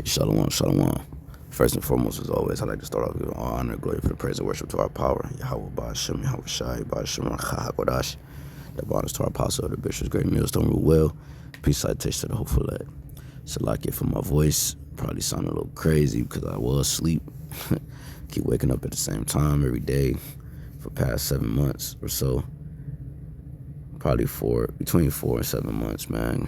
Shalom, shalom. First and foremost, as always, I'd like to start off with all honor, glory for the praise and worship to our power. YAHAWAH, BAHASHAM, YAHAWASHI, BAHASHAM, HAQADASH. The bonus to our apostle, the bishop's great millstone rule well. Peace, citation to the hopeful lad. Salakia for my voice. Probably sound a little crazy because I was asleep. Keep waking up at the same time every day for past 7 months or so. Probably between 4 and 7 months, man.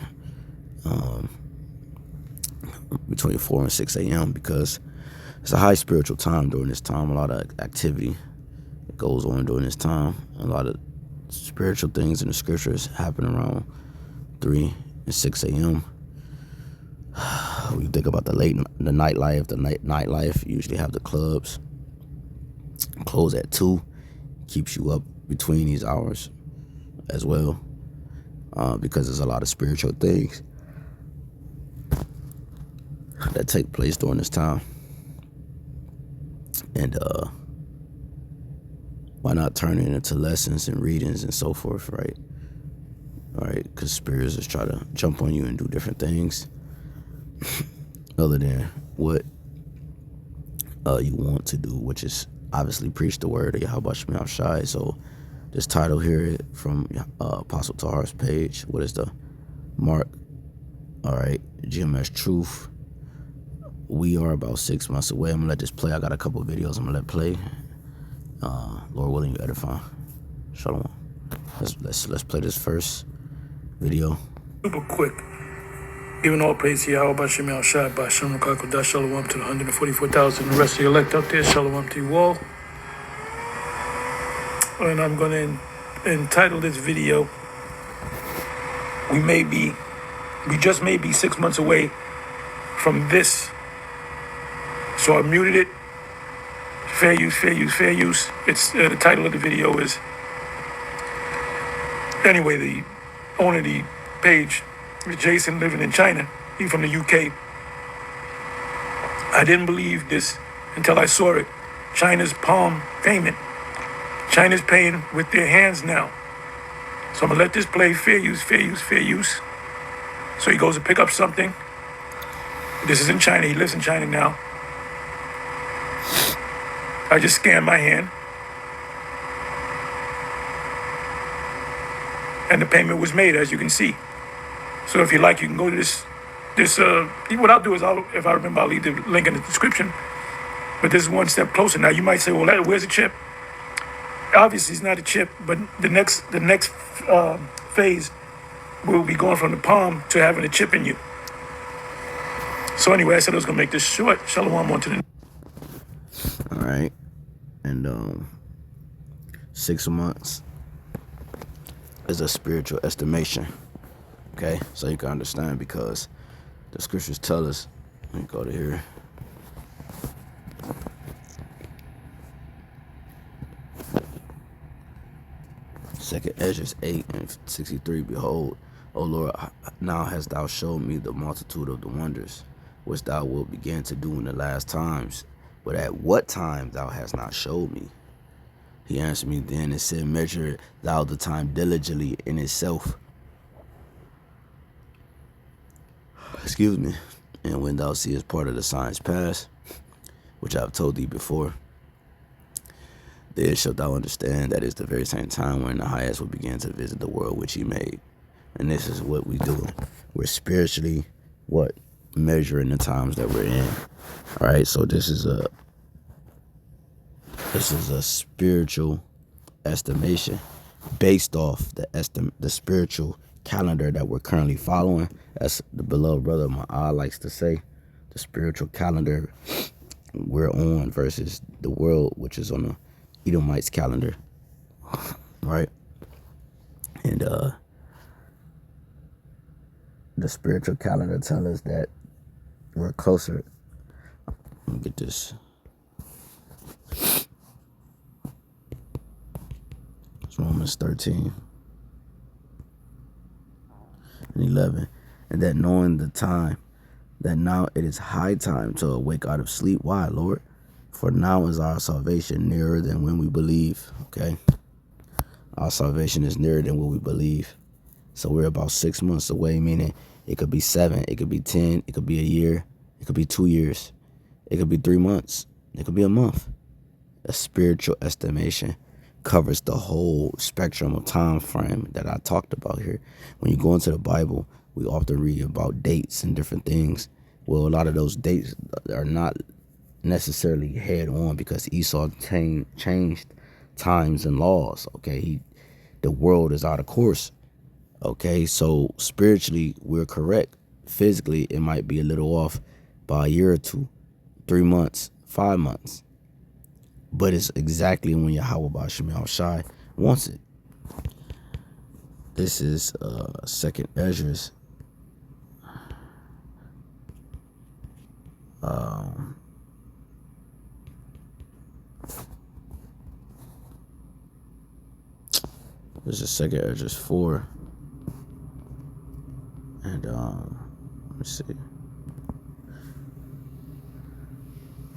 Between 4 and 6 a.m. because it's a high spiritual time during this time. A lot of activity that goes on during this time. A lot of spiritual things in the scriptures happen around 3 and 6 a.m. We think about the nightlife. You usually have the clubs close at 2. Keeps you up between these hours as well, because there's a lot of spiritual things that take place during this time. And why not turn it into lessons and readings and so forth, right? All right, because spirits just try to jump on you and do different things other than what you want to do, which is obviously preach the word of YAHAWASHI. So this title here from Apostle Tahar's page, what is the mark? All right, GMS Truth. We are about 6 months away. I'm gonna let this play. I got a couple of videos I'm gonna let play. Lord willing, you edify. Shalom. Let's play this first video. Super quick. Even all praise to Yahweh, Bashim Al-Shai, Bashim HAQADASH, Shalom to the 144,000, the rest of the elect out there, Shalom to you all. And I'm going to entitle this video, we just may be 6 months away from this. So I muted it. Fair use, fair use, fair use. It's the title of the video is, anyway, the owner of the page, Jason, living in China. He's from the UK. I didn't believe this until I saw it. China's palm payment. China's paying with their hands now. So I'm going to let this play. Fair use, fair use, fair use. So he goes to pick up something. This is in China. He lives in China now. I just scanned my hand. And the payment was made, as you can see. So if you like, you can go to this, what I'll do is, if I remember, I'll leave the link in the description. But this is one step closer. Now, you might say, well, where's the chip? Obviously, it's not a chip, but the next phase will be going from the palm to having a chip in you. So anyway, I said I was going to make this short. Shalom on to the... All right. And 6 months is a spiritual estimation. Okay, so you can understand, because the scriptures tell us. Let me go to here. Second Ezra 8:63. Behold, O Lord, now hast thou showed me the multitude of the wonders which thou wilt begin to do in the last times. But at what time thou hast not showed me? He answered me then and said, measure thou the time diligently in itself. Excuse me. And when thou seest part of the signs pass, which I have told thee before, then shalt thou understand that it's the very same time when the highest will begin to visit the world which he made. And this is what we do. We're spiritually measuring the times that we're in. All right, so this is a spiritual estimation based off the spiritual calendar that we're currently following. As the beloved brother Ma'ah likes to say, the spiritual calendar we're on versus the world, which is on the Edomites calendar, right? And the spiritual calendar tells us that we're closer. Let me get this. It's Romans 13 and 11. And that knowing the time, that now it is high time to awake out of sleep. Why, Lord? For now is our salvation nearer than when we believe. Okay? Our salvation is nearer than what we believe. So we're about 6 months away, meaning it could be 7, it could be 10, it could be a year, It could be 2 years. It could be 3 months. It could be a month. A spiritual estimation covers the whole spectrum of time frame that I talked about here. When you go into the Bible, we often read about dates and different things. Well, a lot of those dates are not necessarily head on because Esau changed times and laws. Okay, the world is out of course. Okay, so spiritually we're correct. Physically it might be a little off by a year or 2, 3 months, 5 months, but it's exactly when YAHAWASHI wants it. This is second Ezra's. This is second Ezra's 4. And let's see.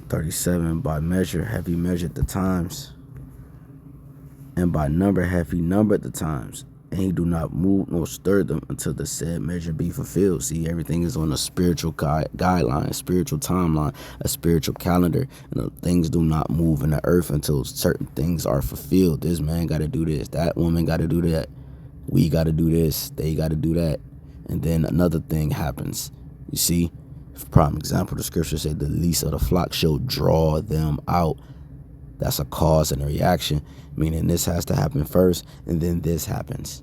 37, by measure have he measured the times, and by number have he numbered the times, and he do not move nor stir them until the said measure be fulfilled. See, everything is on a spiritual guideline, a spiritual timeline, a spiritual calendar, and things do not move in the earth until certain things are fulfilled. This man got to do this, that woman got to do that, we got to do this, they got to do that, and then another thing happens. You see, for prime example, the scripture said the least of the flock shall draw them out. That's a cause and a reaction, meaning this has to happen first, and then this happens.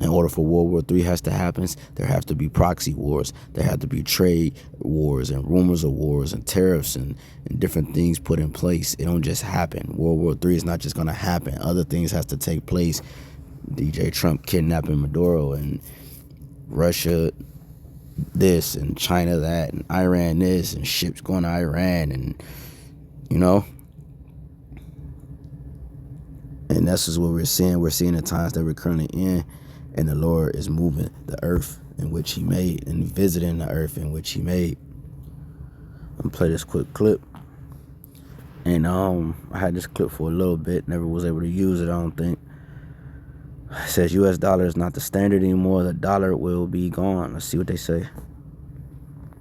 In order for World War III has to happen, there have to be proxy wars. There have to be trade wars and rumors of wars and tariffs and different things put in place. It don't just happen. World War III is not just going to happen. Other things has to take place. DJ Trump kidnapping Maduro, and Russia this, and China that, and Iran this, and ships going to Iran, and you know. And that's just what we're seeing. We're seeing the times that we're currently in, and the Lord is moving the earth in which he made, and visiting the earth in which he made. I'm gonna play this quick clip. And I had this clip for a little bit, never was able to use it, I don't think. It says US dollar is not the standard anymore. The dollar will be gone. Let's see what they say.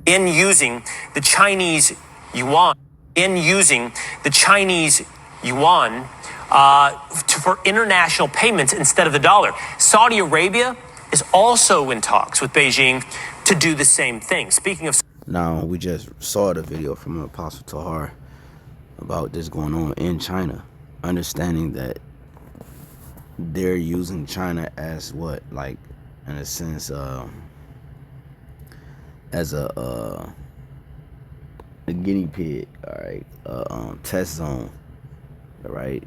In using the Chinese yuan, for international payments instead of the dollar. Saudi Arabia is also in talks with Beijing to do the same thing. Speaking of... Now, we just saw the video from Apostle Tahar about this going on in China, understanding that they're using China as what, like, in a sense, as a guinea pig, all right, test zone, all right,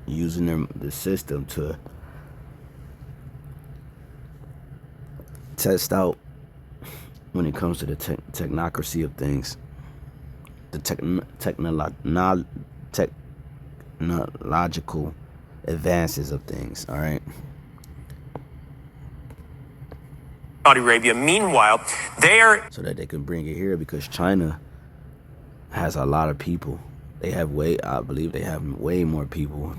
using the system to test out when it comes to the technocracy of things, the technological advances of things, all right? Saudi Arabia, meanwhile, so that they can bring it here, because China has a lot of people. They have I believe they have way more people.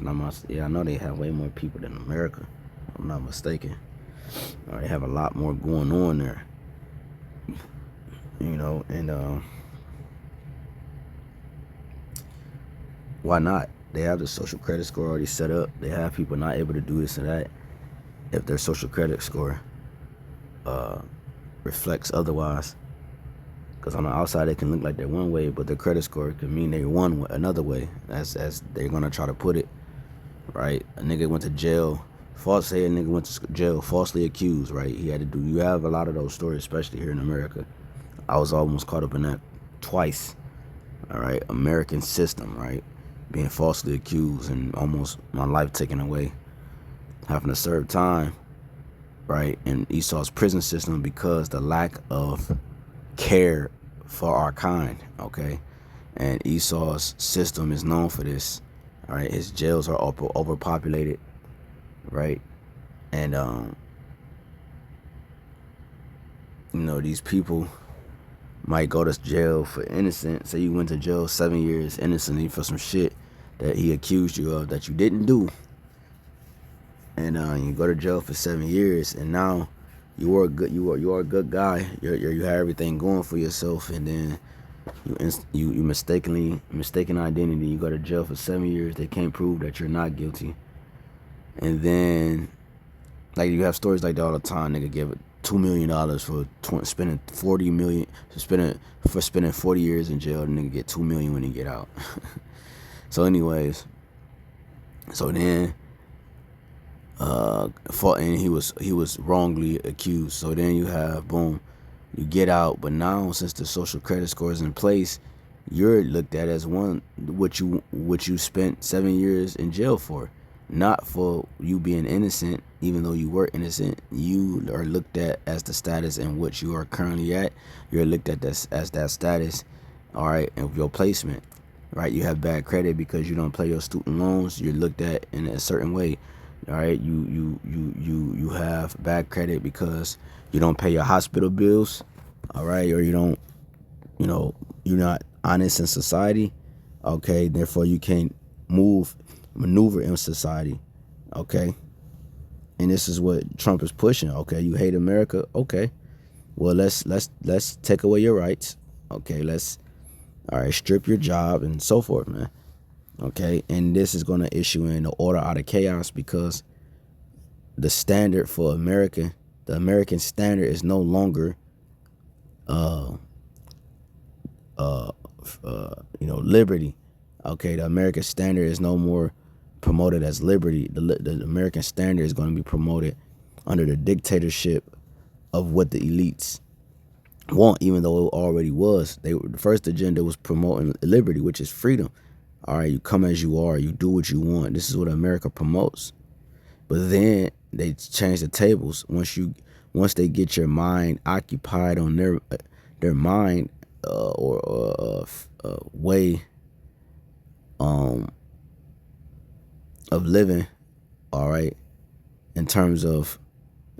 Yeah, I know they have way more people than America, if I'm not mistaken. They have a lot more going on there, you know, and why not? They have the social credit score already set up. They have people not able to do this and that. If their social credit score reflects otherwise, because on the outside they can look like they're one way, but their credit score can mean they're another way. As they're gonna try to put it, right? A nigga went to jail. Say a nigga went to jail falsely accused, right? He had to do. You have a lot of those stories, especially here in America. I was almost caught up in that twice. All right, American system, right? Being falsely accused and almost my life taken away, having to serve time, right, in Esau's prison system because the lack of care for our kind, okay? And Esau's system is known for this, all right? His jails are overpopulated, right? And, you know, these people might go to jail for innocent. Say you went to jail 7 years innocently for some shit that he accused you of that you didn't do. And you go to jail for 7 years, and now you are a good guy. You have everything going for yourself, and then you mistaken identity. You go to jail for 7 years. They can't prove that you're not guilty, and then like you have stories like that all the time. Nigga give it $2 million for spending 40 million, spending 40 years in jail. And nigga get 2 million when he get out. So anyways, so then and he was wrongly accused. So then you have boom, you get out, but now since the social credit score is in place, you're looked at as what you spent 7 years in jail for, not for you being innocent. Even though you were innocent, you are looked at as the status in which you are currently at. You're looked at as that status, all right, of your placement, right? You have bad credit because you don't pay your student loans. You're looked at in a certain way. All right, you have bad credit because you don't pay your hospital bills, all right, or you're not honest in society, okay, therefore you can't maneuver in society, okay. And this is what Trump is pushing. Okay, you hate America, okay, well let's take away your rights, okay, all right, strip your job and so forth, man. Okay, and this is going to issue in the order out of chaos, because the standard for America, the American standard, is no longer, liberty. Okay, the American standard is no more promoted as liberty. The American standard is going to be promoted under the dictatorship of what the elites want, even though it already was. The first agenda was promoting liberty, which is freedom. All right, you come as you are, you do what you want. This is what America promotes. But then they change the tables. Once they get your mind occupied on their mind or way of living, all right, in terms of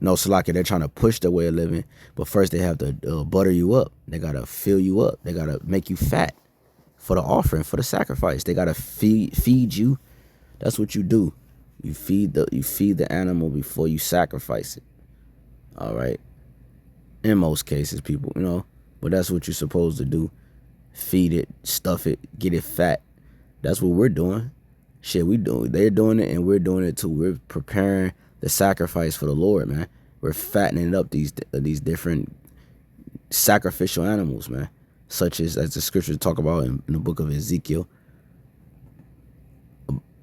Salaki, they're trying to push their way of living, but first they have to butter you up. They gotta fill you up. They gotta make you fat for the offering, for the sacrifice. They gotta feed you. That's what you do. You feed the animal before you sacrifice it. All right. In most cases, people, but that's what you're supposed to do. Feed it, stuff it, get it fat. That's what we're doing. Shit, they're doing it, and we're doing it too. We're preparing the sacrifice for the Lord, man. We're fattening up these different sacrificial animals, man, such as the scriptures talk about in the book of Ezekiel.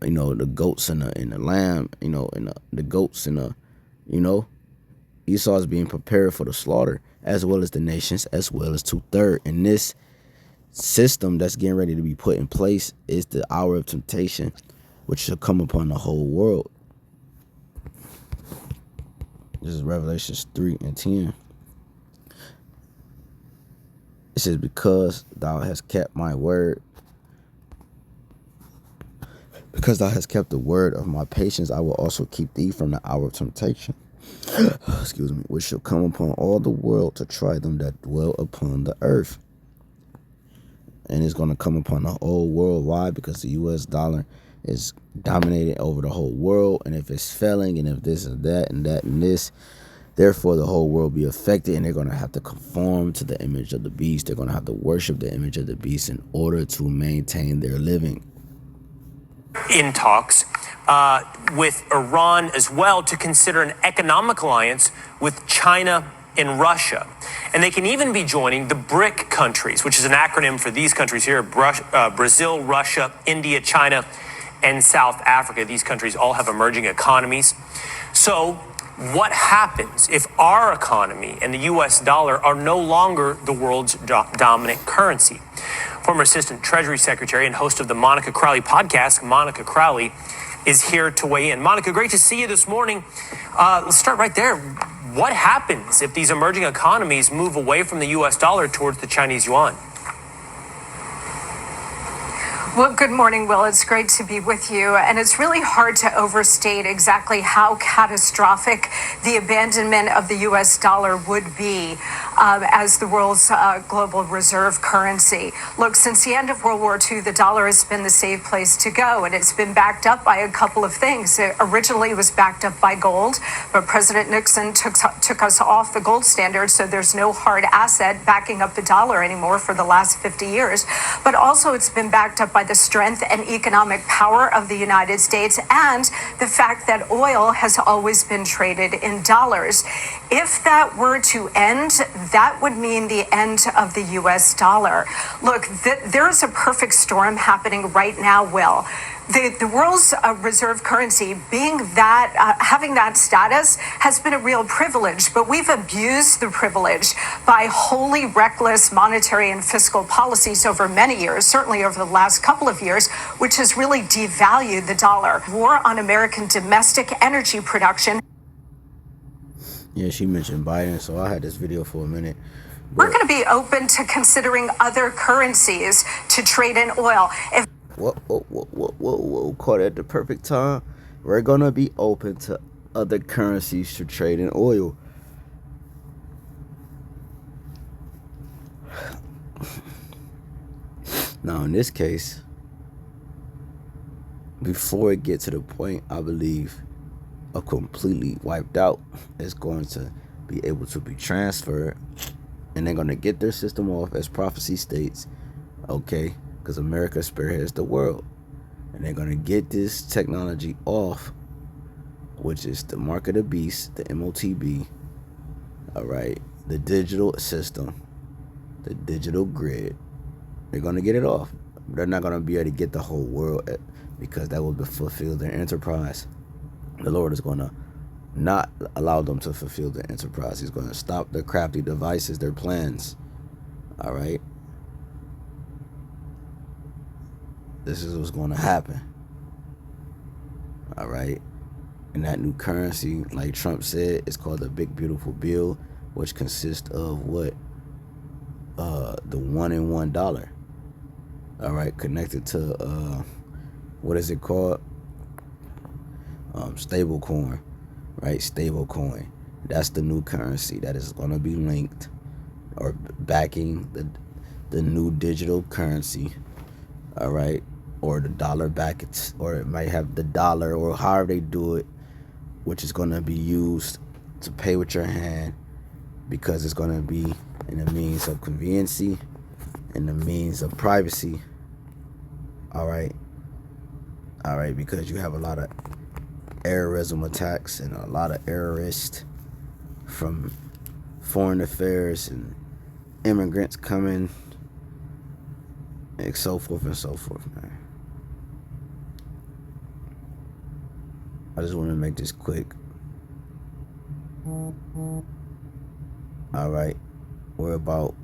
The goats and the lamb, and the goats and Esau is being prepared for the slaughter, as well as the nations, as well as 2/3. And this system that's getting ready to be put in place is the hour of temptation, which shall come upon the whole world. This is Revelations 3:10. It says, because thou hast kept my word, because thou hast kept the word of my patience, I will also keep thee from the hour of temptation, excuse me, which shall come upon all the world to try them that dwell upon the earth. And it's going to come upon the whole world. Why? Because the US dollar is dominating over the whole world. And if it's failing, and if this and that and that and this, therefore the whole world be affected, and they're going to have to conform to the image of the beast. They're going to have to worship the image of the beast in order to maintain their living. In talks with Iran as well to consider an economic alliance with China and Russia. And they can even be joining the BRIC countries, which is an acronym for these countries here: Brazil, Russia, India, China, and South Africa. These countries all have emerging economies. So what happens if our economy and the US dollar are no longer the world's dominant currency? Former Assistant Treasury Secretary and host of the Monica Crowley podcast, Monica Crowley, is here to weigh in. Monica, great to see you this morning. Let's start right there. What happens if these emerging economies move away from the US dollar towards the Chinese yuan? Well, good morning, Will. It's great to be with you. And it's really hard to overstate exactly how catastrophic the abandonment of the U.S. dollar would be. as the world's global reserve currency. Look, since the end of World War II, the dollar has been the safe place to go, and it's been backed up by a couple of things. It originally was backed up by gold, but President Nixon took us off the gold standard, so there's no hard asset backing up the dollar anymore for the last 50 years. But also it's been backed up by the strength and economic power of the United States and the fact that oil has always been traded in dollars. If that were to end, that would mean the end of the U.S. dollar. Look, there's a perfect storm happening right now, Will. The world's reserve currency being that, having that status has been a real privilege, but we've abused the privilege by wholly reckless monetary and fiscal policies over many years, certainly over the last couple of years, which has really devalued the dollar. War on American domestic energy production. Yeah, she mentioned Biden, so I had this video for a minute. We're going to be open to considering other currencies to trade in oil. If Whoa, caught at the perfect time. We're gonna be open to other currencies to trade in oil. Now, in this case, before it gets to the point, I believe, of completely wiped out, it's going to be able to be transferred, and they're gonna get their system off, as prophecy states, okay? Because America spearheads the world, and they're going to get this technology off, which is the mark of the beast, the MOTB, all right, the digital system, the digital grid. They're going to get it off. They're not going to be able to get the whole world, because that will fulfill their enterprise. The Lord is going to not allow them to fulfill their enterprise. He's going to stop their crafty devices, their plans, all right? This is what's going to happen. All right. And that new currency, like Trump said, is called the Big Beautiful Bill, which consists of what? The $1 in $1. All right. Connected to, what is it called? Stable coin. Right. Stable coin. That's the new currency that is going to be linked or backing the new digital currency. All right. Or the dollar back, or it might have the dollar, or however they do it, which is going to be used to pay with your hand, because it's going to be in the means of conveniency and the means of privacy. All right, because you have a lot of terrorism attacks and a lot of terrorists from foreign affairs and immigrants coming, and so forth and so forth, man. I just want to make this quick. All right. We're about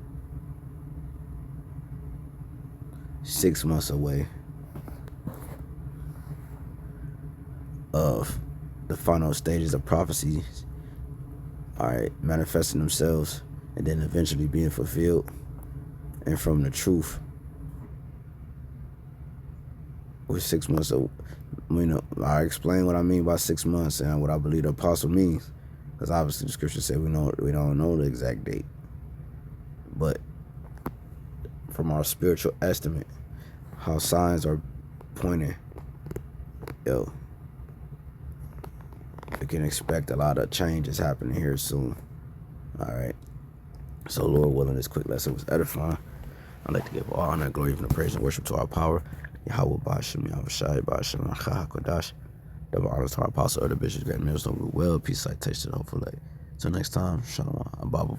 6 months away of the final stages of prophecies, all right, manifesting themselves and then eventually being fulfilled. And from the truth, we're 6 months away. You know, I explain what I mean by 6 months and what I believe the apostle means, because obviously the scripture said we don't know the exact date, but from our spiritual estimate, how signs are pointing, we can expect a lot of changes happening here soon. All right. So Lord willing, this quick lesson was edifying. I'd like to give all honor, glory, and praise and worship to our power, YAHAWAH, BAHASHAM, YAHAWASHI, BAHASHAM, HAQADASH. Double honors to our apostle, the bishop, great minister, well, peace, citation, hopefully. Till next time, Shalom, Abba.